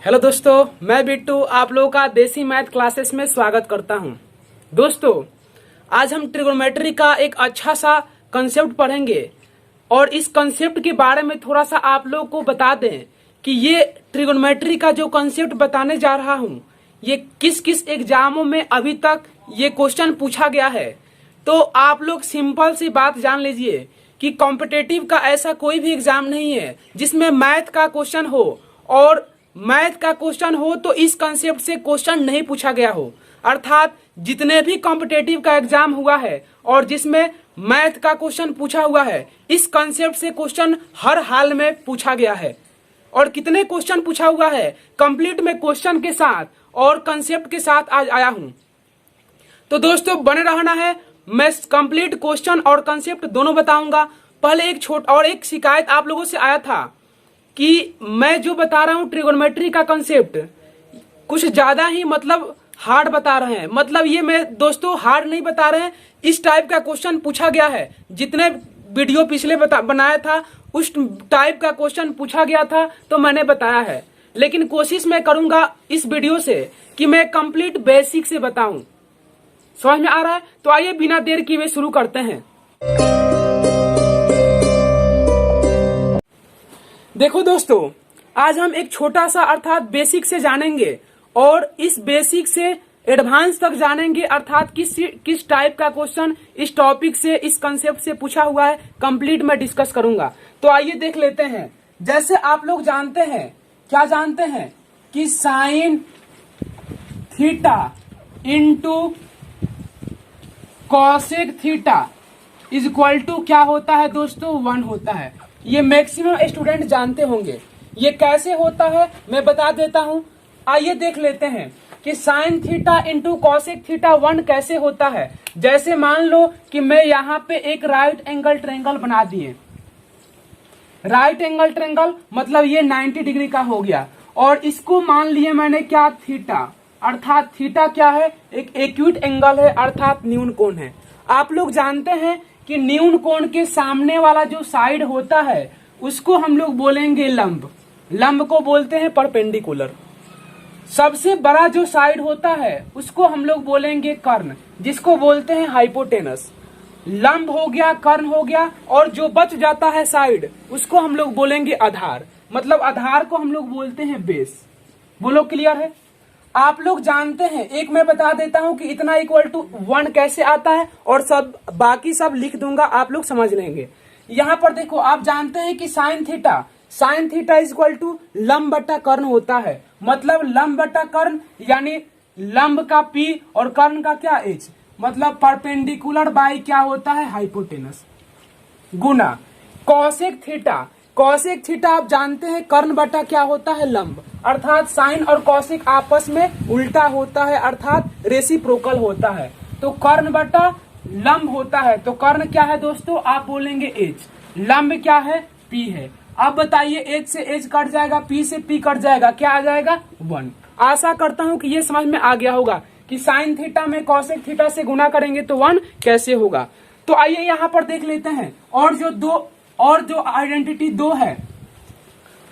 Hello दोस्तों, मैं बिट्टू आप लोगों का देसी मैथ क्लासेस में स्वागत करता हूं। दोस्तों, आज हम ट्रिगोनोमेट्री का एक अच्छा सा कंसेप्ट पढ़ेंगे और इस कंसेप्ट के बारे में थोड़ा सा आप लोगों को बता दें कि ये ट्रिगोनोमेट्री का जो कंसेप्ट बताने जा रहा हूं, ये किस किस एग्जामों में अभी तक ये क्वेश्चन पूछा गया है। तो आप लोग सिंपल सी बात जान लीजिए कि कॉम्पिटेटिव का ऐसा कोई भी एग्जाम नहीं है जिसमें मैथ का क्वेश्चन हो, और मैथ का क्वेश्चन हो तो इस कंसेप्ट से क्वेश्चन नहीं पूछा गया हो। अर्थात जितने भी कॉम्पिटेटिव का एग्जाम हुआ है और जिसमें मैथ का क्वेश्चन पूछा हुआ है, इस कंसेप्ट से क्वेश्चन हर हाल में पूछा गया है। और कितने क्वेश्चन पूछा हुआ है कंप्लीट में क्वेश्चन के साथ और कंसेप्ट के साथ आज आया हूं। तो दोस्तों बने रहना है, मैं कंप्लीट क्वेश्चन और कंसेप्ट दोनों बताऊंगा। पहले एक शिकायत आप लोगों से आया था कि मैं जो बता रहा हूं ट्रिगोनोमेट्री का कंसेप्ट कुछ ज्यादा ही हार्ड बता रहे हैं। ये मैं दोस्तों हार्ड नहीं बता रहे हैं, इस टाइप का क्वेश्चन पूछा गया है। जितने वीडियो पिछले बनाया था उस टाइप का क्वेश्चन पूछा गया था तो मैंने बताया है, लेकिन कोशिश मैं करूंगा इस वीडियो से कि मैं कंप्लीट बेसिक से बताऊं। समझ में आ रहा है? तो आइए बिना देर किए हुए शुरू करते हैं। देखो दोस्तों, आज हम एक छोटा सा अर्थात बेसिक से जानेंगे और इस बेसिक से एडवांस तक जानेंगे। अर्थात किस टाइप का क्वेश्चन इस टॉपिक से, इस कंसेप्ट से पूछा हुआ है, कंप्लीट मैं डिस्कस करूंगा। तो आइए देख लेते हैं। जैसे आप लोग जानते हैं, क्या जानते हैं कि sine theta into cosec theta is equal to क्या होता है दोस्तों? 1 होता है। ये मैक्सिमम स्टूडेंट जानते होंगे। ये कैसे होता है मैं बता देता हूं। आइए देख लेते हैं कि sine theta into cosec theta 1 कैसे होता है। जैसे मान लो कि मैं यहाँ पे एक राइट एंगल ट्रायंगल बना दिए। राइट एंगल ट्रायंगल मतलब ये 90 डिग्री का हो गया, और इसको मान लिए मैंने क्या? थीटा। अर्थात थीटा क्या है? एक एक्यूट एंगल है, अर्थात न्यून कोण है। आप लोग जानते हैं कि न्यून कोण के सामने वाला जो साइड होता है उसको हम लोग बोलेंगे लंब। लंब को बोलते हैं परपेंडिकुलर। सबसे बड़ा जो साइड होता है उसको हम लोग बोलेंगे कर्ण, जिसको बोलते हैं हाइपोटेनस। लंब हो गया, कर्ण हो गया, और जो बच जाता है साइड उसको हम लोग बोलेंगे आधार। आधार को हम लोग बोलते हैं बेस। बोलो क्लियर है? आप लोग जानते हैं, एक मैं बता देता हूं कि इतना इक्वल टू 1 कैसे आता है, और बाकी सब लिख दूंगा, आप लोग समझ लेंगे। यहाँ पर देखो, आप जानते हैं कि sine theta is equal to लंब बटा कर्ण होता है। लंब बटा कर्ण यानी लंब का P और कर्ण का क्या H, परपेंडिकुलर बाई क्या होता है? हाइपोटेनस। गुना कॉसेक थीटा आप जानते हैं कर्ण बटा क्या होता है? लंब। अर्थात साइन और कॉसेक आपस में उल्टा होता है, अर्थात रेसिप्रोकल होता है। तो कर्ण बटा लंब होता है। तो कर्ण क्या है दोस्तों? आप बोलेंगे H। लंब क्या है? P है। अब बताइए, H से H कट जाएगा, P से P कट जाएगा, क्या आ जाएगा? 1। आशा करता हूं कि ये समझ में आ गया होगा कि साइन थीटा में कॉसेक थीटा से गुना करेंगे तो 1 कैसे होगा। तो आइए यहाँ पर देख लेते हैं, और जो आइडेंटिटी 2 है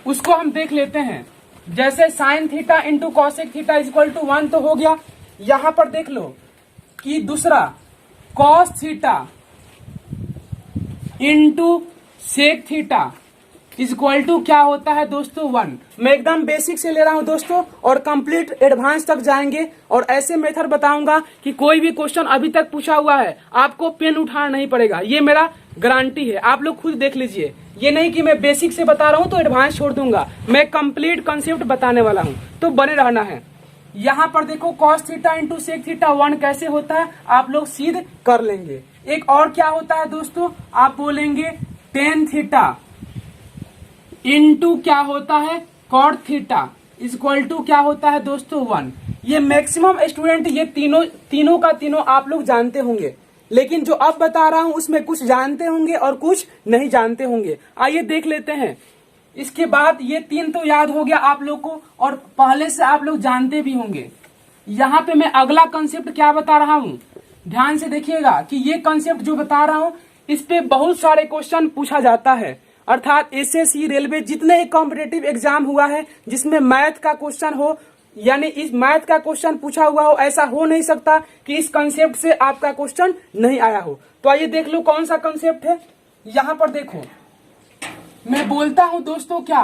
उसको हम देख लेते हैं। जैसे sine theta into cosec theta is equal to 1 तो हो गया। यहां पर देख लो कि दूसरा cos theta into sec theta is equal to क्या होता है दोस्तों? 1। मैं एकदम बेसिक से ले रहा हूं दोस्तों, और कंप्लीट एडवांस तक जाएंगे, और ऐसे मेथड बताऊंगा कि कोई भी क्वेश्चन अभी तक पूछा हुआ है आपको पेन उठाना नहीं पड़ेगा। ये मेरा गारंटी है, आप लोग खुद देख लीजिए। ये नहीं कि मैं बेसिक से बता रहा हूं तो एडवांस छोड़ दूंगा, मैं कंप्लीट कंसेप्ट बताने वाला हूं, तो बने रहना है। यहाँ पर देखो, cos theta into sec theta 1 कैसे होता है, आप लोग सीध कर लेंगे। एक और क्या होता है दोस्तों? आप बोलेंगे टेन थीटा इंटू क्या होता है? Cot theta is equal to क्या होता है दोस्तों? 1। ये मैक्सिमम स्टूडेंट ये तीनों का तीनों आप लोग जानते होंगे, लेकिन जो अब बता रहा हूं उसमें कुछ जानते होंगे और कुछ नहीं जानते होंगे। आइए देख लेते हैं। इसके बाद ये 3 तो याद हो गया आप लोग को, और पहले से आप लोग जानते भी होंगे। यहाँ पे मैं अगला कंसेप्ट क्या बता रहा हूँ, ध्यान से देखिएगा कि ये कंसेप्ट जो बता रहा हूँ इस पे बहुत सारे क्वेश्चन पूछा जाता है। अर्थात एसएससी, रेलवे, जितने ही कॉम्पिटेटिव एग्जाम हुआ है जिसमें मैथ का क्वेश्चन हो, यानी इस मैथ का क्वेश्चन पूछा हुआ हो, ऐसा हो नहीं सकता कि इस कंसेप्ट से आपका क्वेश्चन नहीं आया हो। तो आइए देख लो कौन सा कंसेप्ट है। यहां पर देखो, मैं बोलता हूं दोस्तों क्या,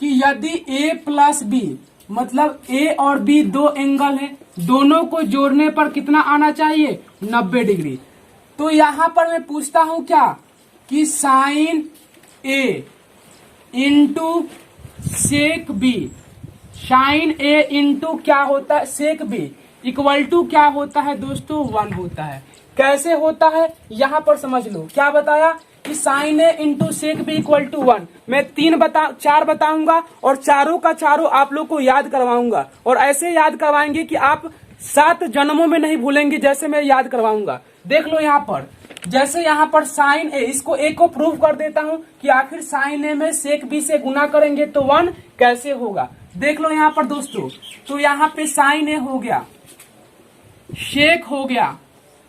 कि यदि a प्लस बी, मतलब a और b दो एंगल है, दोनों को जोड़ने पर कितना आना चाहिए, 90 डिग्री। तो यहां पर मैं पूछता हूं क्या, कि sine a into sec B, sine a into क्या होता है, सेक b इक्वल टू क्या होता है दोस्तों, 1 होता है। कैसे होता है यहां पर समझ लो। क्या बताया कि sine a into sec B equal to 1। मैं 4 बताऊंगा और चारों का चारों आप लोग को याद करवाऊंगा, और ऐसे याद करवाएंगे कि आप 7 जन्मों में नहीं भूलेंगे जैसे मैं याद करवाऊंगा। देख लो यहाँ पर, जैसे यहाँ पर साइन ए, इसको ए को प्रूव कर देता हूं कि आखिर साइन ए में सेक बी से गुना करेंगे तो 1 कैसे होगा। देख लो यहाँ पर दोस्तों, तो यहाँ पे साइन ए हो गया, शेक हो गया,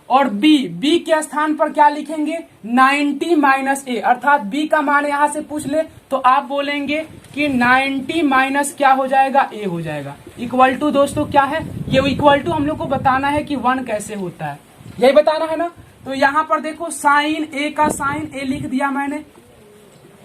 और बी के स्थान पर क्या लिखेंगे, 90 माइनस ए, अर्थात बी का मान यहां से पूछ ले तो आप बोलेंगे कि 90 माइनस क्या हो जाएगा, ए हो जाएगा। इक्वल टू दोस्तों क्या है, ये इक्वल टू हम लोग को बताना है कि 1 कैसे होता है, यही बताना है ना। तो यहां पर देखो साइन ए का साइन ए लिख दिया मैंने।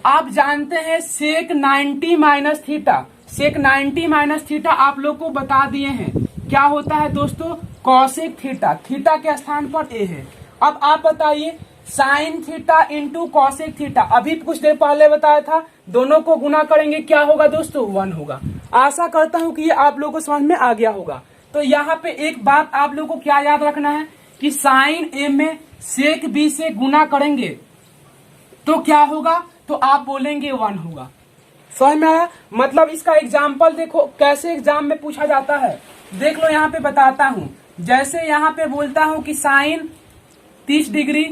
आप जानते हैं सेक 90 माइनस थीटा, सेक 90 माइनस थीटा आप लोग को बता दिए हैं क्या होता है दोस्तों, कॉसेक थीटा, थीटा के स्थान पर ए है। अब आप बताइए sign theta into cosec theta, अभी कुछ देर पहले बताया था, दोनों को गुना करेंगे क्या होगा दोस्तों, 1 होगा। आशा करता हूं कि ये आप लोगों को समझ में आ गया होगा। तो यहाँ पे एक बात आप लोगों को क्या याद रखना है, कि साइन ए में सेक बी से गुना करेंगे तो क्या होगा, तो आप बोलेंगे 1 होगा। समझ में आया। मतलब इसका एग्जाम्पल देखो कैसे एग्जाम में पूछा जाता है। देख लो यहाँ पे बताता हूं, जैसे यहाँ पे बोलता हूं कि sine 30 degree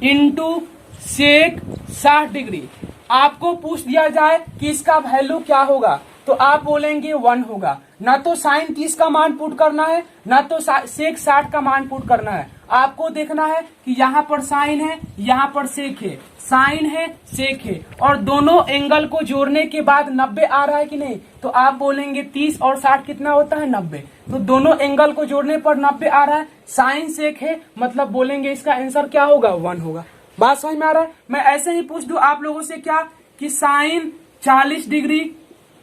into sec 60 degree, आपको पूछ दिया जाए कि इसका वैल्यू क्या होगा, तो आप बोलेंगे 1 होगा। ना तो साइन 30 का मान पुट करना है, ना तो सेक 60 का मान पुट करना है। आपको देखना है कि यहाँ पर साइन है, यहाँ पर सेक है, साइन है, सेक है, और दोनों एंगल को जोड़ने के बाद 90 आ रहा है कि नहीं, तो आप बोलेंगे 30 और 60 कितना होता है, 90। तो दोनों एंगल को जोड़ने पर 90 आ रहा है, साइन सेक है, मतलब बोलेंगे इसका आंसर क्या होगा, 1 होगा। बात समझ में आ रहा है। मैं ऐसे ही पूछ दूं आप लोगों से क्या, कि sine 40 degree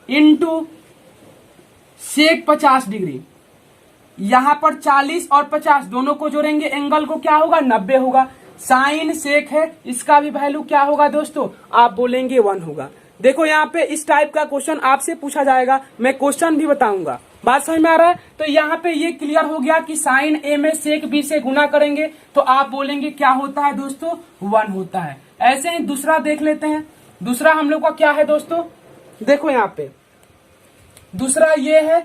into sec 50 degree, यहां पर 40 और 50 दोनों को जोड़ेंगे, एंगल को क्या होगा, 90 होगा। साइन सेक है, इसका भी वैल्यू क्या होगा दोस्तों, आप बोलेंगे 1 होगा। देखो यहाँ पे इस टाइप का क्वेश्चन आपसे पूछा जाएगा, मैं क्वेश्चन भी बताऊंगा। बात समझ में आ रहा है। तो यहाँ पे ये क्लियर हो गया कि साइन ए में सेक बी से गुना करेंगे तो आप बोलेंगे क्या होता है दोस्तों, 1 होता है। ऐसे ही दूसरा देख लेते हैं। दूसरा हम लोग का क्या है दोस्तों, देखो यहाँ पे दूसरा ये है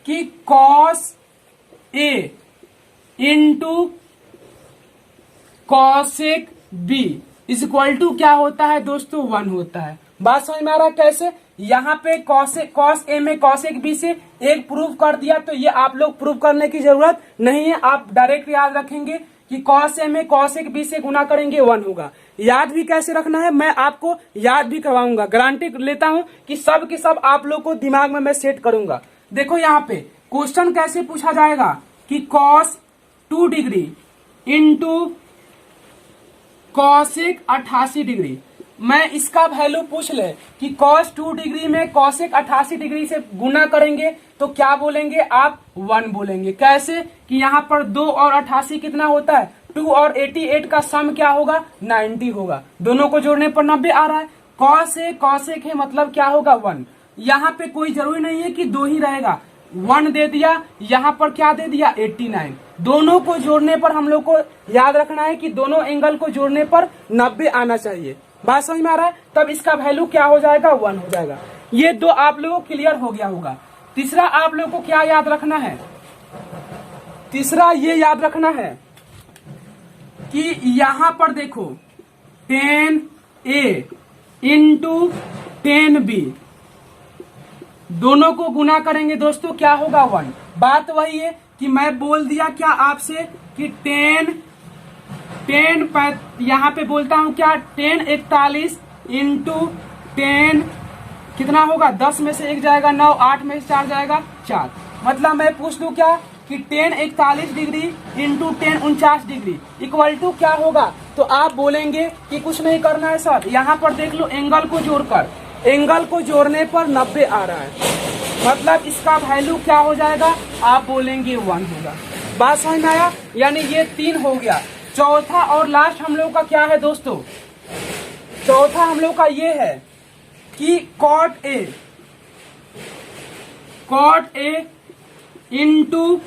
कि cos A into cosec B is equal to क्या होता है दोस्तों, 1 होता है। बात समझ में आ रहा है कैसे। यहाँ पे कॉस ए में कॉसेक बी से एक प्रूव कर दिया, तो ये आप लोग प्रूव करने की जरूरत नहीं है, आप डायरेक्ट याद रखेंगे कि कॉस ए में कॉसेक बी से गुना करेंगे 1 होगा। याद भी कैसे रखना है मैं आपको याद भी करवाऊंगा, गारंटी लेता हूं कि सब के सब आप लोग को दिमाग में मैं सेट करूंगा। देखो यहाँ पे क्वेश्चन कैसे पूछा जाएगा कि cos 2 degree into cosec 88 degree, मैं इसका वैल्यू पूछ ले कि cos 2 डिग्री में cosec 88 डिग्री से गुना करेंगे तो क्या बोलेंगे आप, 1 बोलेंगे। कैसे कि यहाँ पर 2 और 88 कितना होता है, 2 और 88 का सम क्या होगा, 90 होगा। दोनों को जोड़ने पर 90 आ रहा है। cosec है मतलब क्या होगा, 1। यहाँ पे कोई जरूरी नहीं है कि 2 ही रहेगा, 1 दे दिया, यहाँ पर क्या दे दिया, 89। दोनों को जोड़ने पर हम लोग को याद रखना है कि दोनों एंगल को जोड़ने पर 90 आना चाहिए। बात समझ में आ रहा है। तब इसका वैल्यू क्या हो जाएगा, 1 हो जाएगा। ये 2 आप लोगों को क्लियर हो गया होगा। तीसरा आप लोगों को क्या याद रखना है, तीसरा ये याद रखना है कि यहां पर देखो tan A into tan B, दोनों को गुना करेंगे दोस्तों क्या होगा, 1। बात वही है कि मैं बोल दिया क्या आपसे कि tan यहाँ पे बोलता हूं क्या, tan 41 इंटू 10 कितना होगा, 10 में से 1 जाएगा 9, 8 में से 4 जाएगा 4। मतलब मैं पूछ दूं क्या कि 10 41 degree into 10 49 degree equal to क्या होगा। तो आप बोलेंगे कि कुछ नहीं करना है सर, यहाँ पर देख लो एंगल को जोड़कर, एंगल को जोड़ने पर 90 आ रहा है, मतलब इसका वैल्यू क्या हो जाएगा, आप बोलेंगे 1 होगा। बात समझ में आया, यानी ये 3 हो गया। चौथा और लास्ट हम लोग का क्या है दोस्तों, चौथा हम लोग का ये है कि cot A into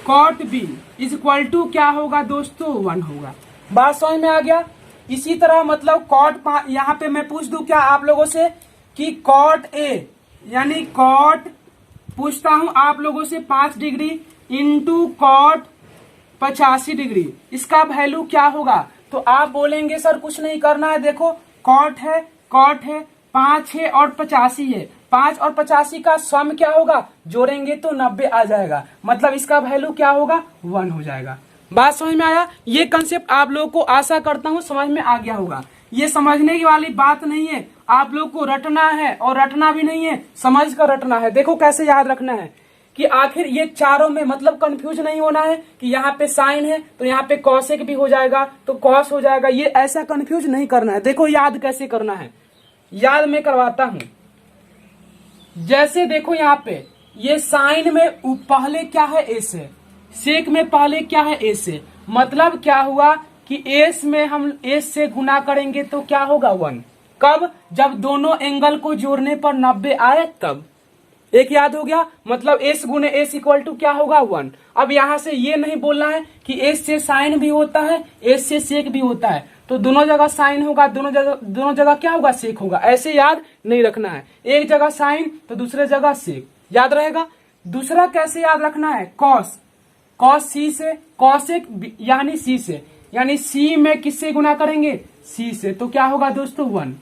cot B is equal to क्या होगा दोस्तों, 1 होगा। बात समझ में आ गया। इसी तरह मतलब कॉट, यहाँ पे मैं पूछ दूं क्या आप लोगों से कि कॉट ए यानी कॉट पूछता हूं आप लोगों से 5 डिग्री इंटू कॉट 85 डिग्री, इसका वैल्यू क्या होगा। तो आप बोलेंगे सर कुछ नहीं करना है, देखो कॉट है 5 है और 85 है, 5 और 85 का सम क्या होगा, जोड़ेंगे तो 90 आ जाएगा, मतलब इसका वैल्यू क्या होगा, 1 हो जाएगा। बात समझ में आया। ये कंसेप्ट आप लोगों को आशा करता हूँ समझ में आ गया होगा। ये समझने की वाली बात नहीं है, आप लोग को रटना है और रटना भी नहीं है, समझ कर रटना है। देखो कैसे याद रखना है कि आखिर ये चारों में मतलब कंफ्यूज नहीं होना है कि यहाँ पे साइन है तो यहाँ पे कॉसेक भी हो जाएगा तो कॉस हो जाएगा, ये ऐसा कंफ्यूज नहीं करना है। देखो याद कैसे करना है, याद मैं करवाता हूं। जैसे देखो यहाँ पे ये साइन में पहले क्या है ए से, सेक में पहले क्या है ए से, मतलब क्या हुआ कि एस में हम एस से गुना करेंगे तो क्या होगा 1। कब, जब दोनों एंगल को जोड़ने पर 90 आए तब। एक याद हो गया, मतलब एस गुने एस इक्वल टू क्या होगा 1। अब यहाँ से ये नहीं बोलना है कि एस से साइन भी होता है एस से सेक भी होता है, तो दोनों जगह साइन होगा दोनों जगह क्या होगा, सेक होगा, ऐसे याद नहीं रखना है। एक जगह साइन तो दूसरे जगह सेक, याद रहेगा। दूसरा कैसे याद रखना है, कॉस, कॉस सी से, कॉसेक यानी सी से, यानी सी में किससे गुना करेंगे, सी से, तो क्या होगा दोस्तों 1।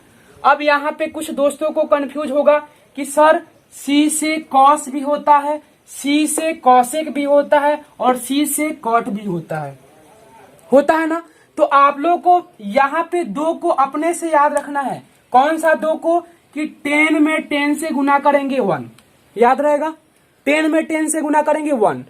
अब यहाँ पे कुछ दोस्तों को कंफ्यूज होगा कि सर सी से कॉस भी होता है, सी से कॉसेक भी होता है और सी से कॉट भी होता है ना। तो आप लोग को यहाँ पे 2 को अपने से याद रखना है। कौन सा 2 को, कि 10 में 10 से गुना करेंगे 1, याद रहेगा। 10 में 10 से गुना करेंगे 1,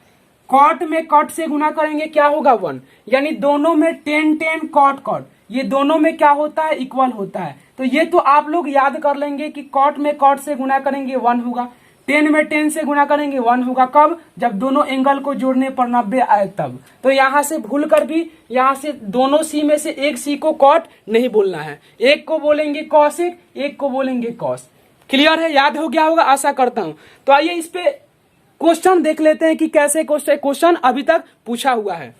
कॉट में कॉट से गुना करेंगे क्या होगा 1, यानी दोनों में 10 10 कॉट कॉट, ये दोनों में क्या होता है, इक्वल होता है। तो ये तो आप लोग याद कर लेंगे कि कॉट में कॉट से गुना करेंगे 1 होगा, 10 में 10 से गुना करेंगे 1 होगा। कब, जब दोनों एंगल को जोड़ने पर 90 आए तब। तो यहाँ से भूल कर भी यहाँ से दोनों सी में से एक सी को कॉट नहीं बोलना है, एक को बोलेंगे कॉसेक, एक को बोलेंगे कॉस। क्लियर है, याद हो गया होगा आशा करता हूं। तो आइए इस पे क्वेश्चन देख लेते हैं कि कैसे क्वेश्चन अभी तक पूछा हुआ है।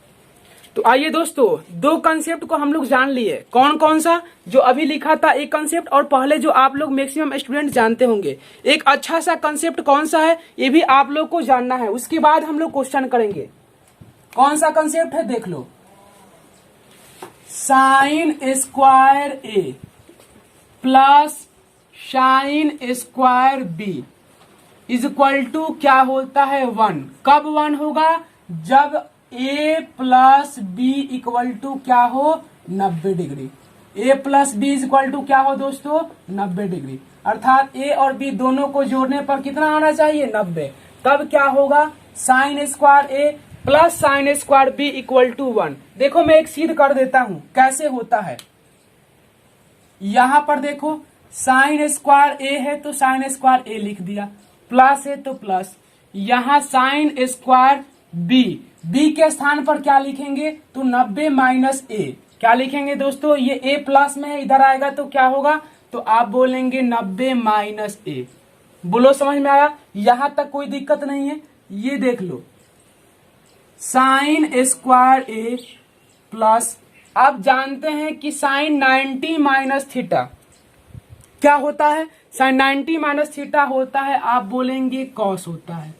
तो आइए दोस्तों, 2 कंसेप्ट को हम लोग जान लिए। कौन कौन सा, जो अभी लिखा था एक कंसेप्ट, और पहले जो आप लोग मैक्सिमम स्टूडेंट जानते होंगे। एक अच्छा सा कंसेप्ट कौन सा है ये भी आप लोग को जानना है, उसके बाद हम लोग क्वेश्चन करेंगे। कौन सा कंसेप्ट है देख लो, sine square A plus sine square B is equal to क्या होता है 1। कब 1 होगा, जब a plus B equal to क्या हो 90 डिग्री। a plus B is equal to क्या हो दोस्तों 90 डिग्री, अर्थात a और b दोनों को जोड़ने पर कितना आना चाहिए 90। तब क्या होगा, sine square a plus sine square b equal to 1। देखो मैं एक सिद्ध कर देता हूं कैसे होता है। यहां पर देखो साइन स्क्वायर a है तो साइन स्क्वायर a लिख दिया, प्लस है तो प्लस, यहां साइन स्क्वायर b के स्थान पर क्या लिखेंगे तो 90 माइनस a, क्या लिखेंगे दोस्तों, ये a प्लस में है, इधर आएगा तो क्या होगा, तो आप बोलेंगे 90 माइनस a। बोलो समझ में आया, यहां तक कोई दिक्कत नहीं है। ये देख लो साइन स्क्वायर a प्लस, आप जानते हैं कि साइन 90 माइनस थीटा क्या होता है, साइन 90 माइनस थीटा होता है, आप बोलेंगे कॉस होता है।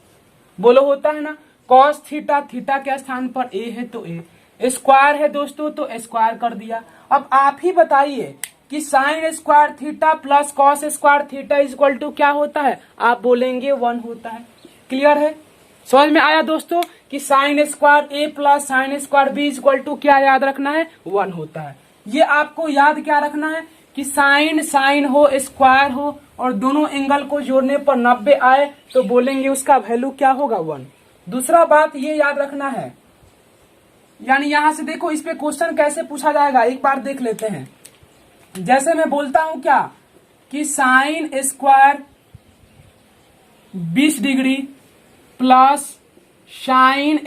बोलो होता है ना, कॉस थीटा, थीटा के स्थान पर ए है तो ए, स्क्वायर है दोस्तों तो स्क्वायर कर दिया। अब आप ही बताइए कि sine square theta plus cos square theta is equal to क्या होता है, आप बोलेंगे 1 होता है। क्लियर है, समझ में आया दोस्तों कि sine square A plus sine square B is equal to क्या याद रखना है 1 होता है। ये आपको याद क्या रखना है कि साइन साइन हो, स्क्वायर हो और दोनों एंगल को जोड़ने पर 90 आए तो बोलेंगे उसका वैल्यू क्या होगा 1। दूसरा बात ये याद रखना है, यानी यहां से देखो इस पे क्वेश्चन कैसे पूछा जाएगा एक बार देख लेते हैं। जैसे मैं बोलता हूं क्या कि sine square 20 degree plus sine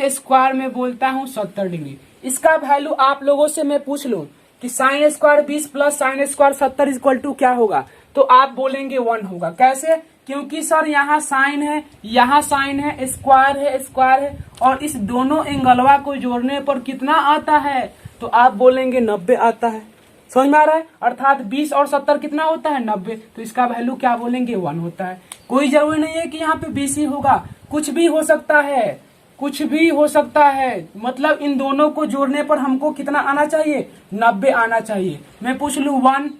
square में बोलता हूं 70 डिग्री। इसका वैल्यू आप लोगों से मैं पूछ लूं कि sine square 20 plus sine square 70 equal to क्या होगा, तो आप बोलेंगे 1 होगा। कैसे? क्योंकि सर यहाँ साइन है, यहाँ साइन है, स्क्वायर है और इस दोनों एंगलवा को जोड़ने पर कितना आता है, तो आप बोलेंगे 90 आता है। समझ में आ रहा है? अर्थात 20 और 70 कितना होता है 90, तो इसका वैल्यू क्या बोलेंगे 1 होता है। कोई जरूरी नहीं है कि यहाँ पे 20 ही होगा, कुछ भी हो सकता है, कुछ भी हो सकता है। मतलब इन दोनों को जोड़ने पर हमको कितना आना चाहिए 90 आना चाहिए। मैं पूछ लू 1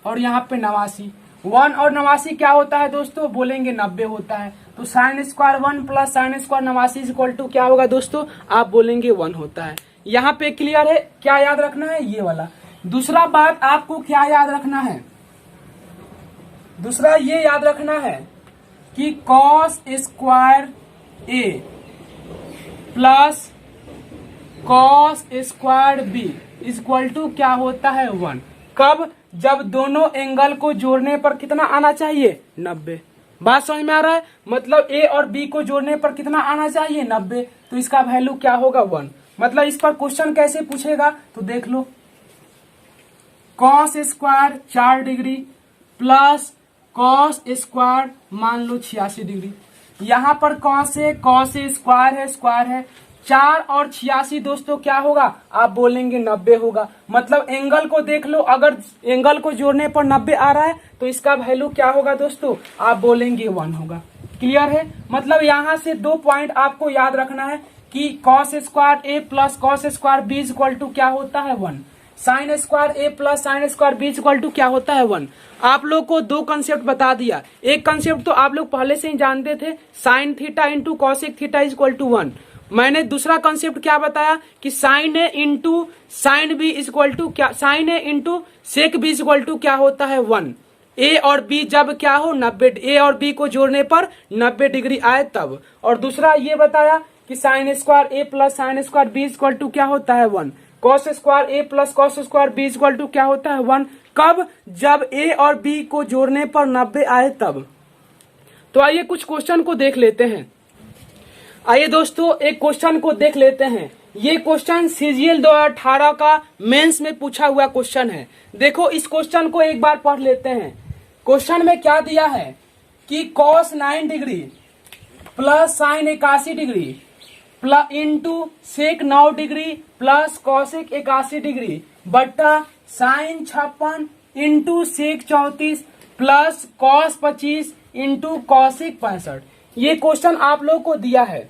और यहाँ पे 89, 1 और 89 क्या होता है दोस्तों, बोलेंगे 90 होता है। तो sine square 1 plus sine square 89 equal to क्या होगा दोस्तों, आप बोलेंगे 1 होता है। यहाँ पे क्लियर है? क्या याद रखना है ये वाला। दूसरा बात आपको क्या याद रखना है, दूसरा ये याद रखना है कि cos square A plus cos square B equal to क्या होता है 1। कब? जब दोनों एंगल को जोड़ने पर कितना आना चाहिए 90। बात समझ में आ रहा है? मतलब ए और बी को जोड़ने पर कितना आना चाहिए 90, तो इसका वैल्यू क्या होगा 1। मतलब इस पर क्वेश्चन कैसे पूछेगा तो देख लो, cos square 4 degree plus cos square मान लो 86 डिग्री। यहाँ पर कॉस है स्क्वायर है 4 और 86 दोस्तों क्या होगा, आप बोलेंगे 90 होगा। मतलब एंगल को देख लो, अगर एंगल को जोड़ने पर 90 आ रहा है तो इसका वैल्यू क्या होगा दोस्तों, आप बोलेंगे 1 होगा। क्लियर है? मतलब यहाँ से 2 पॉइंट आपको याद रखना है कि cos square A plus cos square B equal to क्या होता है 1, sine square A plus sine square B equal to क्या होता है 1। आप लोग को 2 कंसेप्ट बता दिया। एक कंसेप्ट तो आप लोग पहले से ही जानते थे, sine theta into cosec theta equal to 1। मैंने दूसरा कंसेप्ट क्या बताया कि sine A into sine B equal to क्या, sine A into sec B equal to क्या होता है 1। ए और बी जब क्या हो 90, ए और बी को जोड़ने पर 90 डिग्री आए तब। और दूसरा ये बताया कि sine square A plus sine square B equal to क्या होता है 1। Cos square A plus cos square B equal to क्या होता है 1। कब? जब ए और बी को जोड़ने पर 90 आए तब। तो आइए कुछ क्वेश्चन को देख लेते हैं। आइए दोस्तों एक क्वेश्चन को देख लेते हैं। ये क्वेश्चन सीजीएल 2018 का मेंस में पूछा हुआ क्वेश्चन है। देखो इस क्वेश्चन को एक बार पढ़ लेते हैं। क्वेश्चन में क्या दिया है कि cos 9 degree plus sine 81 degree plus into sec 9 degree plus cosec 81 degree बट्टा sine 56 into sec 34 plus cos 25 into cosec 65। ये क्वेश्चन आप लोग को दिया है।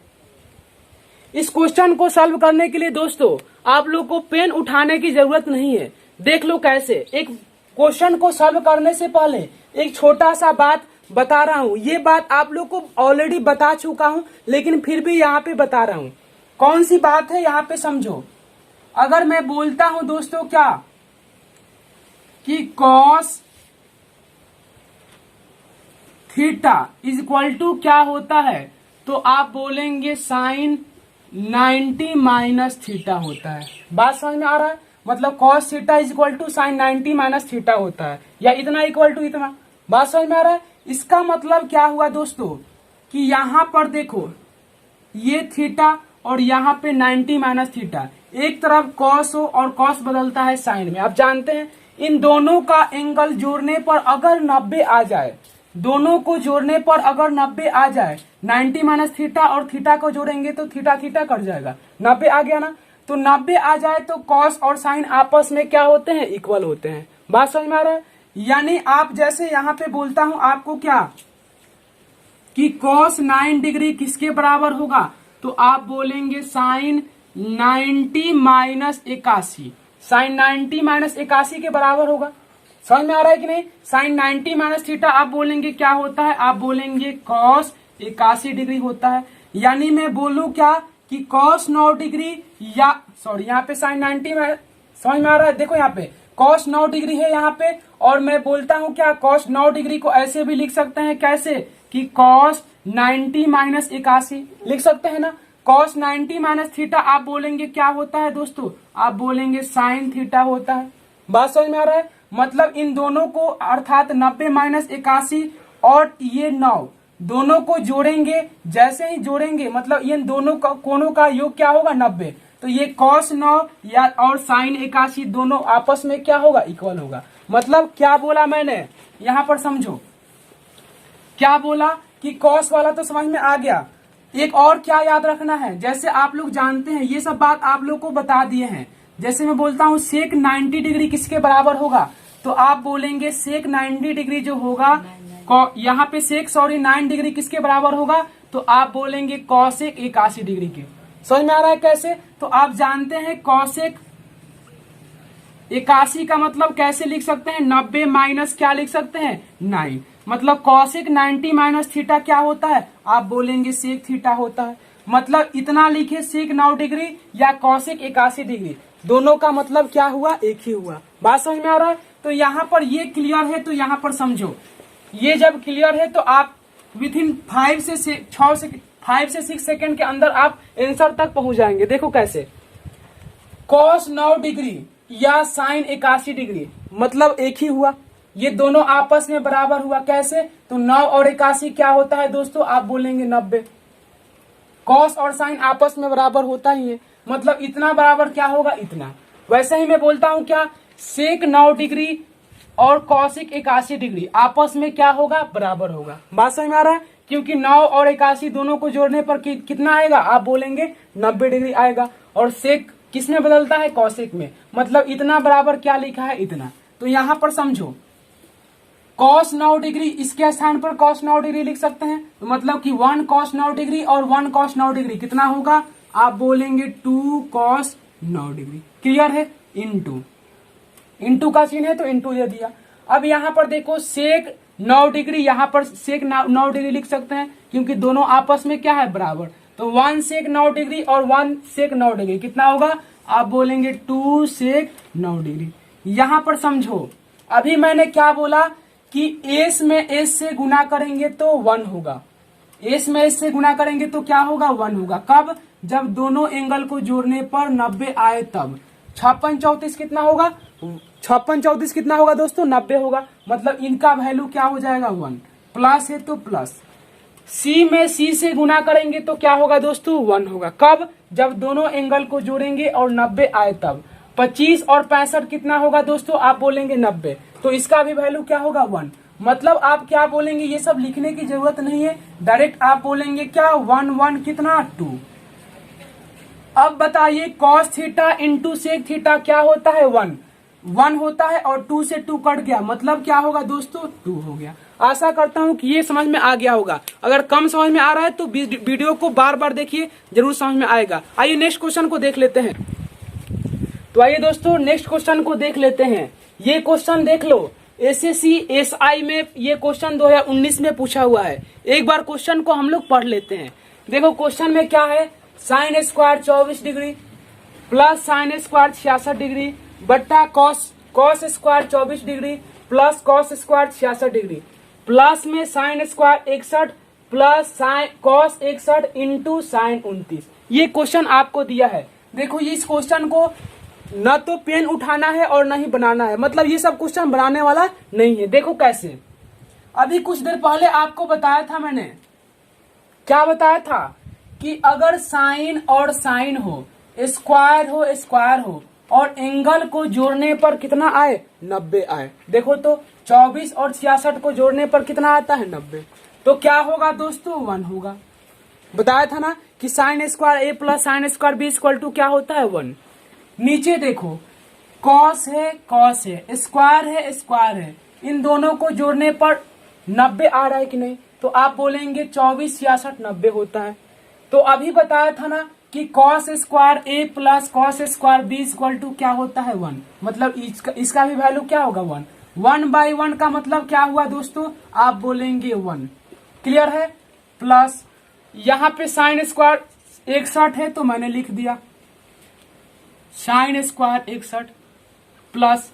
इस क्वेश्चन को सॉल्व करने के लिए दोस्तों आप लोग को पेन उठाने की जरूरत नहीं है। देख लो कैसे। एक क्वेश्चन को सॉल्व करने से पहले एक छोटा सा बात बता रहा हूँ। ये बात आप लोग को ऑलरेडी बता चुका हूँ, लेकिन फिर भी यहाँ पे बता रहा हूँ। कौन सी बात है यहाँ पे समझो। अगर मैं बोलता हूँ दोस्तों क्या कि cos theta is equal to क्या होता है, तो आप बोलेंगे साइन 90 माइनस थीटा होता है। बात समझ में आ रहा है? मतलब cos theta is equal to sine 90 minus theta होता है, या इतना इक्वल टू इतना। बात समझ में आ रहा है? इसका मतलब क्या हुआ दोस्तों कि यहाँ पर देखो ये थीटा और यहाँ पे 90 माइनस थीटा, एक तरफ कॉस हो और कॉस बदलता है साइन में। आप जानते हैं इन दोनों का एंगल जोड़ने पर अगर 90 आ जाए, दोनों को जोड़ने पर अगर 90 आ जाए, 90 माइनस थीटा और थीटा को जोड़ेंगे तो थीटा थीटा कट जाएगा, 90 आ गया ना। तो 90 आ जाए तो कॉस और साइन आपस में क्या होते हैं, इक्वल होते हैं। बात समझ में आ रहा है? यानी आप जैसे यहाँ पे बोलता हूं आपको क्या कि कॉस 9 डिग्री किसके बराबर होगा, तो आप बोलेंगे साइन 90 माइनस 81, साइन 90 माइनस 81 के बराबर होगा। समझ में आ रहा है कि नहीं? साइन 90 माइनस थीटा आप बोलेंगे क्या होता है, आप बोलेंगे कॉस 81 डिग्री होता है। यानी मैं बोलूं क्या कि कॉस 9 डिग्री या सॉरी यहाँ पे साइन समझ में आ रहा है? देखो यहाँ पे cos 9 डिग्री है यहाँ पे, और मैं बोलता हूँ क्या cos 9 डिग्री को ऐसे भी लिख सकते हैं, कैसे कि cos 90 माइनस 81 लिख सकते हैं ना। cos 90 माइनस थीटा आप बोलेंगे क्या होता है दोस्तों, आप बोलेंगे साइन थीटा होता है। बात समझ में आ रहा है? मतलब इन दोनों को अर्थात 90 माइनस 81 और ये 9 दोनों को जोड़ेंगे, जैसे ही जोड़ेंगे मतलब इन दोनों का कोणों का योग क्या होगा 90, तो ये cos 9 या और साइन 81 दोनों आपस में क्या होगा, इक्वल होगा। मतलब क्या बोला मैंने यहां पर समझो, क्या बोला कि cos वाला तो समझ में आ गया। एक और क्या याद रखना है, जैसे आप लोग जानते हैं ये सब बात आप लोग को बता दिए हैं। जैसे मैं बोलता हूं सेक 90 डिग्री किसके बराबर होगा, तो आप बोलेंगे सेक 90 डिग्री जो होगा यहाँ पे सेक 9 डिग्री किसके बराबर होगा, तो आप बोलेंगे कॉसेक 81 डिग्री के। समझ में आ रहा है कैसे? तो आप जानते हैं कॉसेक 81 का मतलब कैसे लिख सकते हैं, 90 माइनस क्या लिख सकते हैं 9, मतलब कॉसेक 90 माइनस थीटा क्या होता है, आप बोलेंगे सेक थीटा होता है। मतलब इतना लिखे सेक 9 डिग्री या कॉसेक 81 डिग्री, दोनों का मतलब क्या हुआ, एक ही हुआ। बात समझ में आ रहा है? तो यहाँ पर ये क्लियर है, तो यहाँ पर समझो, ये जब क्लियर है तो आप विथ इन 5 से 6 सेकेंड के अंदर आप आंसर तक पहुंच जाएंगे। देखो कैसे, cos 9 डिग्री या साइन 81 डिग्री मतलब एक ही हुआ, ये दोनों आपस में बराबर हुआ। कैसे, तो 9 और 81 क्या होता है दोस्तों, आप बोलेंगे 90। cos और साइन आपस में बराबर होता ही है, मतलब इतना बराबर क्या होगा, इतना। वैसे ही मैं बोलता हूं क्या, सेक 9 डिग्री और कॉसिक 81 डिग्री आपस में क्या होगा, बराबर होगा। बात समझ में आ रहा है? क्योंकि 9 और 81 दोनों को जोड़ने पर कितना आएगा, आप बोलेंगे 90 डिग्री आएगा। और सेक किस में बदलता है, कॉसिक में, मतलब इतना बराबर क्या लिखा है, इतना। तो यहां पर समझो cos 9 डिग्री इसके स्थान पर cos 9 डिग्री लिख सकते हैं, तो मतलब कि 1 cos 9 डिग्री और 1 cos 9 डिग्री कितना होगा, आप बोलेंगे 2 cos 9 डिग्री। क्लियर है? इंटू का चिन्ह है तो इंटू दे दिया। अब यहाँ पर देखो सेक 9 डिग्री, यहाँ पर सेक 9 डिग्री लिख सकते हैं क्योंकि दोनों आपस में क्या है, बराबर। तो 1 सेक 9 डिग्री और 1 सेक 9 डिग्री कितना होगा, आप बोलेंगे 2 सेक 9 डिग्री। यहाँ पर समझो, अभी मैंने क्या बोला कि एस में एस से गुना करेंगे तो 1 होगा, एस में एस से गुना करेंगे तो क्या होगा, 1 होगा। कब, जब दोनों एंगल को जोड़ने पर 90 आए तब। 56 34 कितना होगा, 56 34 कितना होगा दोस्तों, 90 होगा। मतलब इनका वैल्यू क्या हो जाएगा, 1। प्लस है तो प्लस। सी में सी से गुना करेंगे तो क्या होगा दोस्तों, 1 होगा। कब, जब दोनों एंगल को जोड़ेंगे और 90 आए तब। 25 और 65 कितना होगा दोस्तों, आप बोलेंगे 90, तो इसका भी वैल्यू क्या होगा, 1। मतलब आप क्या बोलेंगे, ये सब लिखने की जरूरत नहीं है, डायरेक्ट आप बोलेंगे क्या, 1 1 कितना 2। अब बताइए cos theta into sec theta क्या होता है, 1 होता है, और 2 से 2 कट गया, मतलब क्या होगा दोस्तों, 2 हो गया। आशा करता हूं कि ये समझ में आ गया होगा। अगर कम समझ में आ रहा है तो वीडियो को बार बार देखिए, जरूर समझ में आएगा। आइए नेक्स्ट क्वेश्चन को देख लेते हैं। तो आइए दोस्तों नेक्स्ट क्वेश्चन को देख लेते हैं। ये क्वेश्चन देख लो, एसएससी एसआई में ये क्वेश्चन 2019 में पूछा हुआ है। एक बार क्वेश्चन को हम लोग पढ़ लेते हैं। देखो क्वेश्चन में क्या है, sine square 24 degree plus sine square 66 degree बट्टा cos square 24 degree plus cos square 66 degree plus में sine square 61 plus sine cos 61 into sine 29। ये क्वेश्चन आपको दिया है। देखो ये इस क्वेश्चन को न तो पेन उठाना है और न ही बनाना है, मतलब ये सब क्वेश्चन बनाने वाला नहीं है। देखो कैसे, अभी कुछ देर पहले आपको बताया था मैंने, क्या बताया था कि अगर साइन और साइन हो, स्क्वायर हो और एंगल को जोड़ने पर कितना आए, 90 आए। देखो तो 24 और 66 को जोड़ने पर कितना आता है, 90। तो क्या होगा दोस्तों, 1 होगा। बताया था ना कि sine square A plus sine square B equal to क्या होता है, 1। नीचे देखो कॉस है, स्क्वायर है, इन दोनों को जोड़ने पर 90 आ रहा है कि नहीं, तो आप बोलेंगे 24 66 90 होता है। तो अभी बताया था ना कि cos square A plus cos square B equal to क्या होता है, 1। मतलब इसका भी वैल्यू क्या होगा, 1। 1/1 का मतलब क्या हुआ दोस्तों, आप बोलेंगे 1। क्लियर है? प्लस यहाँ पे साइन स्क्वायर 61 है तो मैंने लिख दिया साइन स्क्वायर 61 प्लस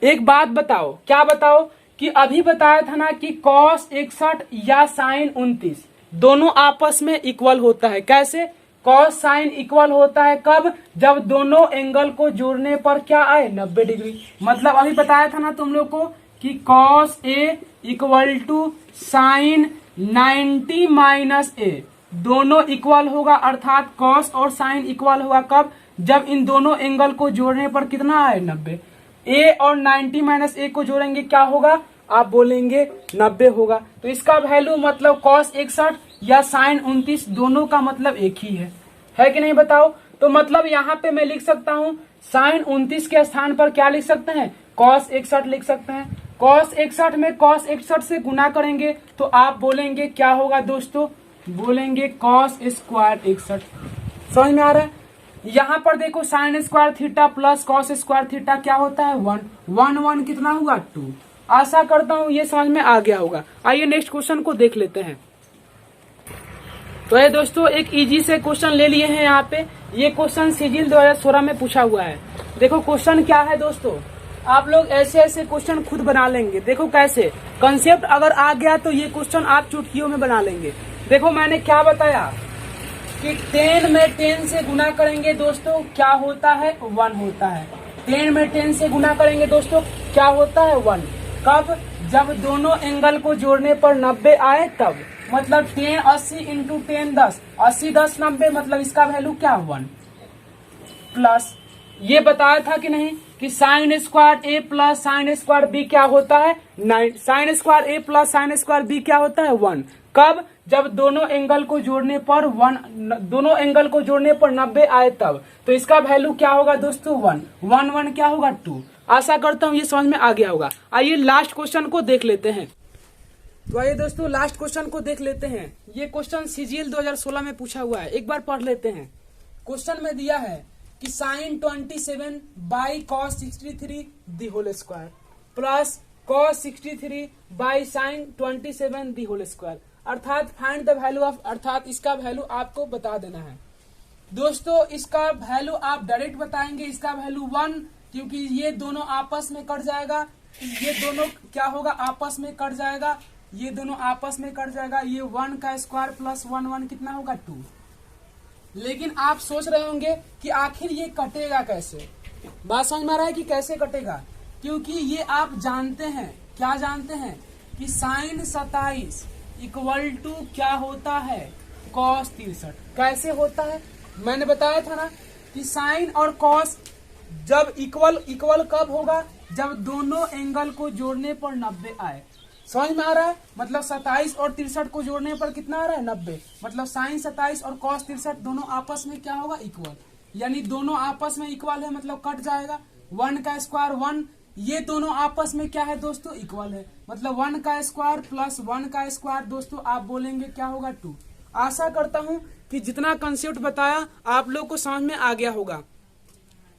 एक बात बताओ, क्या बताओ कि अभी बताया था ना कि cos 61 या sin 29 दोनों आपस में इक्वल होता है। कैसे? cos sin इक्वल होता है कब? जब दोनों एंगल को जोड़ने पर क्या आए? 90 डिग्री। मतलब अभी बताया था ना तुम लोग को कि cos A equal to sin 90 minus A दोनों इक्वल होगा, अर्थात cos और sin इक्वल होगा कब? जब इन दोनों एंगल को जोड़ने पर कितना आए? 90। A और 90 माइनस A को जोड़ेंगे क्या होगा? आप बोलेंगे 90 होगा। तो इसका वैल्यू मतलब cos 61 या sin 29 दोनों का मतलब एक ही है कि नहीं बताओ? तो मतलब यहाँ पे मैं लिख सकता हूँ sin 29 के स्थान पर क्या लिख सकते हैं? cos 61 लिख सकते हैं। cos 61 में cos 61 से गुना करेंगे तो आप बोलेंगे क्या होगा दोस्तों? बोलेंगे cos स्क्वायर 61। समझ में आ रहा है? यहाँ पर देखो sign square theta plus cos square theta क्या होता है? 1 कितना हुआ? 2। आशा करता हूँ ये समझ में आ गया होगा। आइए नेक्स्ट क्वेश्चन को देख लेते हैं। तो ये दोस्तों एक इजी से क्वेश्चन ले लिए हैं यहाँ पे। ये क्वेश्चन सिजिल 2016 में पूछा हुआ है। देखो क्वेश्चन क्या है दोस्तों, आप लोग ऐसे ऐसे क्वेश्चन खुद बना लेंगे। देखो कैसे, कंसेप्ट अगर आ गया तो ये क्वेश्चन आप चुटकियों में बना लेंगे। देखो मैंने क्या बताया कि 10 में 10 से गुना करेंगे दोस्तों क्या होता है? 1 होता है। 10 में 10 से गुना करेंगे दोस्तों क्या होता है? 1। कब? जब दोनों एंगल को जोड़ने पर 90 आए तब। मतलब 10 80 इंटू 10 10, 80 10 90, मतलब इसका वैल्यू क्या? 1। प्लस ये बताया था कि नहीं कि sine square A plus sine square B क्या होता है? 9। Sign square A plus sine square B क्या होता है? 1। कब? जब दोनों एंगल को जोड़ने पर 90 आए तब। तो इसका वैल्यू क्या होगा दोस्तों? 1 1 क्या होगा? 2। आशा करता हूँ ये समझ में आ गया होगा। आइए लास्ट क्वेश्चन को देख लेते हैं। तो आइए दोस्तों लास्ट क्वेश्चन को देख लेते हैं। ये क्वेश्चन सीजीएल 2016 में पूछा हुआ है, एक बार पढ़ लेते हैं। क्वेश्चन में दिया है कि sine 27 by cos 63 the whole square plus cos 63 by sine 27 the whole square, अर्थात फाइंड द वैल्यू ऑफ, अर्थात इसका वैल्यू आपको बता देना है। दोस्तों इसका वैल्यू आप डायरेक्ट बताएंगे, इसका वैल्यू 1, क्योंकि ये दोनों आपस में कट जाएगा। ये दोनों क्या होगा? आपस में कट जाएगा। ये दोनों आपस में कट जाएगा। ये 1 का स्क्वायर प्लस 1 कितना होगा? 2। लेकिन आप सोच रहे होंगे कि आखिर ये कटेगा कैसे? बात समझ में आ रहा है कि कैसे कटेगा? क्योंकि ये आप जानते हैं, क्या जानते हैं कि साइन 27 इक्वल टू क्या होता है? कॉस 63। कैसे होता है? मैंने बताया था ना कि साइन और कॉस जब इक्वल कब होगा? जब दोनों एंगल को जोड़ने पर 90 आए। समझ में आ रहा है? मतलब 27 और 63 को जोड़ने पर कितना आ रहा है? 90। मतलब साइन 27 और कॉस 63 दोनों आपस में क्या होगा? इक्वल। यानी दोनों आपस में इक्वल है, मतलब कट जाएगा। 1 का स्क्वायर 1, ये दोनों आपस में क्या है दोस्तों? इक्वल है। मतलब 1 का स्क्वायर प्लस 1 का स्क्वायर दोस्तों आप बोलेंगे क्या होगा? 2। आशा करता हूं कि जितना कंसेप्ट बताया आप लोग को समझ में आ गया होगा।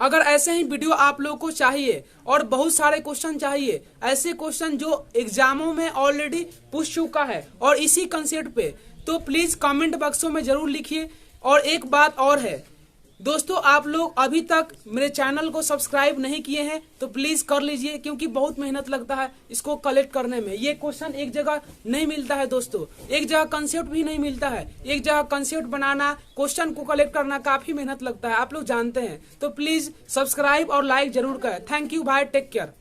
अगर ऐसे ही वीडियो आप लोगों को चाहिए और बहुत सारे क्वेश्चन चाहिए, ऐसे क्वेश्चन जो एग्जामों में ऑलरेडी पूछ चुका है और इसी कंसेप्ट पे, तो प्लीज कमेंट बॉक्सों में जरूर लिखिए। और एक बात और है दोस्तों, आप लोग अभी तक मेरे चैनल को सब्सक्राइब नहीं किए हैं तो प्लीज कर लीजिए, क्योंकि बहुत मेहनत लगता है इसको कलेक्ट करने में। ये क्वेश्चन एक जगह नहीं मिलता है दोस्तों, एक जगह कंसेप्ट भी नहीं मिलता है। एक जगह कंसेप्ट बनाना, क्वेश्चन को कलेक्ट करना काफी मेहनत लगता है, आप लोग जानते हैं। तो प्लीज सब्सक्राइब और लाइक जरूर करें। Thank you, bye, take care.